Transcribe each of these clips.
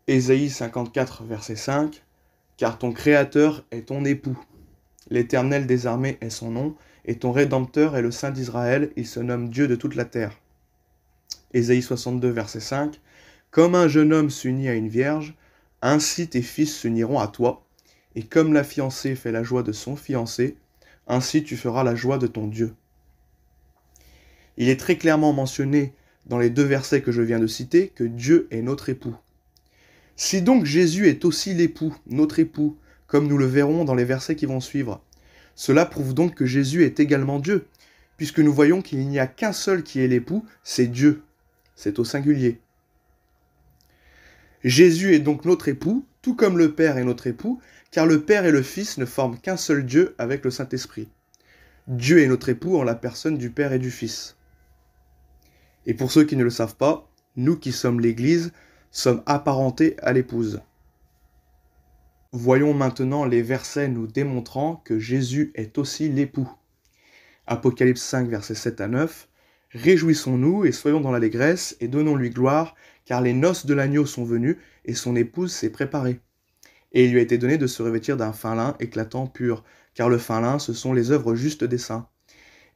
Ésaïe 54, verset 5, « Car ton Créateur est ton époux. L'Éternel des armées est son nom, et ton Rédempteur est le Saint d'Israël, il se nomme Dieu de toute la terre. » Ésaïe 62, verset 5, « Comme un jeune homme s'unit à une vierge, ainsi tes fils s'uniront à toi, et comme la fiancée fait la joie de son fiancé, ainsi tu feras la joie de ton Dieu. » Il est très clairement mentionné dans les deux versets que je viens de citer que Dieu est notre époux. Si donc Jésus est aussi l'époux, notre époux, comme nous le verrons dans les versets qui vont suivre, cela prouve donc que Jésus est également Dieu, puisque nous voyons qu'il n'y a qu'un seul qui est l'époux, c'est Dieu. C'est au singulier. Jésus est donc notre époux, tout comme le Père est notre époux, car le Père et le Fils ne forment qu'un seul Dieu avec le Saint-Esprit. Dieu est notre époux en la personne du Père et du Fils. Et pour ceux qui ne le savent pas, nous qui sommes l'Église, sommes apparentés à l'épouse. Voyons maintenant les versets nous démontrant que Jésus est aussi l'époux. Apocalypse 5, versets 7 à 9. « Réjouissons-nous et soyons dans l'allégresse et donnons-lui gloire, car les noces de l'agneau sont venues et son épouse s'est préparée. Et il lui a été donné de se revêtir d'un fin lin éclatant pur, car le fin lin, ce sont les œuvres justes des saints.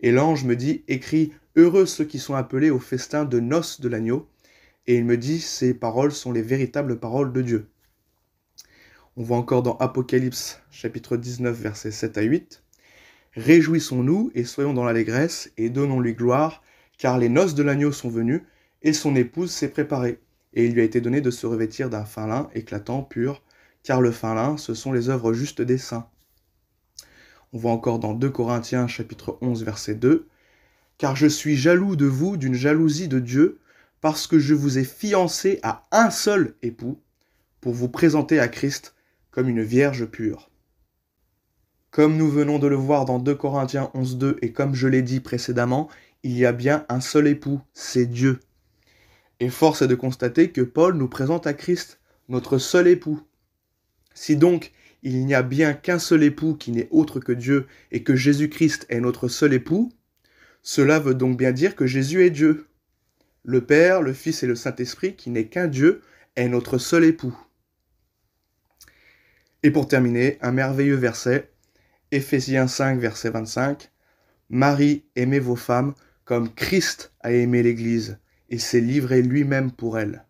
Et l'ange me dit, écrit, heureux ceux qui sont appelés au festin de noces de l'agneau. Et il me dit, ces paroles sont les véritables paroles de Dieu. » On voit encore dans Apocalypse, chapitre 19, versets 7 à 8. « Réjouissons-nous et soyons dans l'allégresse et donnons-lui gloire, car les noces de l'agneau sont venues et son épouse s'est préparée. Et il lui a été donné de se revêtir d'un fin lin éclatant, pur, car le fin lin, ce sont les œuvres justes des saints. » On voit encore dans 2 Corinthiens, chapitre 11, verset 2. « Car je suis jaloux de vous d'une jalousie de Dieu, parce que je vous ai fiancé à un seul époux, pour vous présenter à Christ comme une vierge pure. » Comme nous venons de le voir dans 2 Corinthiens 11, 2, et comme je l'ai dit précédemment, il y a bien un seul époux, c'est Dieu. Et force est de constater que Paul nous présente à Christ, notre seul époux. Si donc il n'y a bien qu'un seul époux qui n'est autre que Dieu, et que Jésus-Christ est notre seul époux, cela veut donc bien dire que Jésus est Dieu. Le Père, le Fils et le Saint-Esprit, qui n'est qu'un Dieu, est notre seul époux. Et pour terminer, un merveilleux verset, Éphésiens 5, verset 25. « Marie, aimez vos femmes comme Christ a aimé l'Église et s'est livré lui-même pour elle. »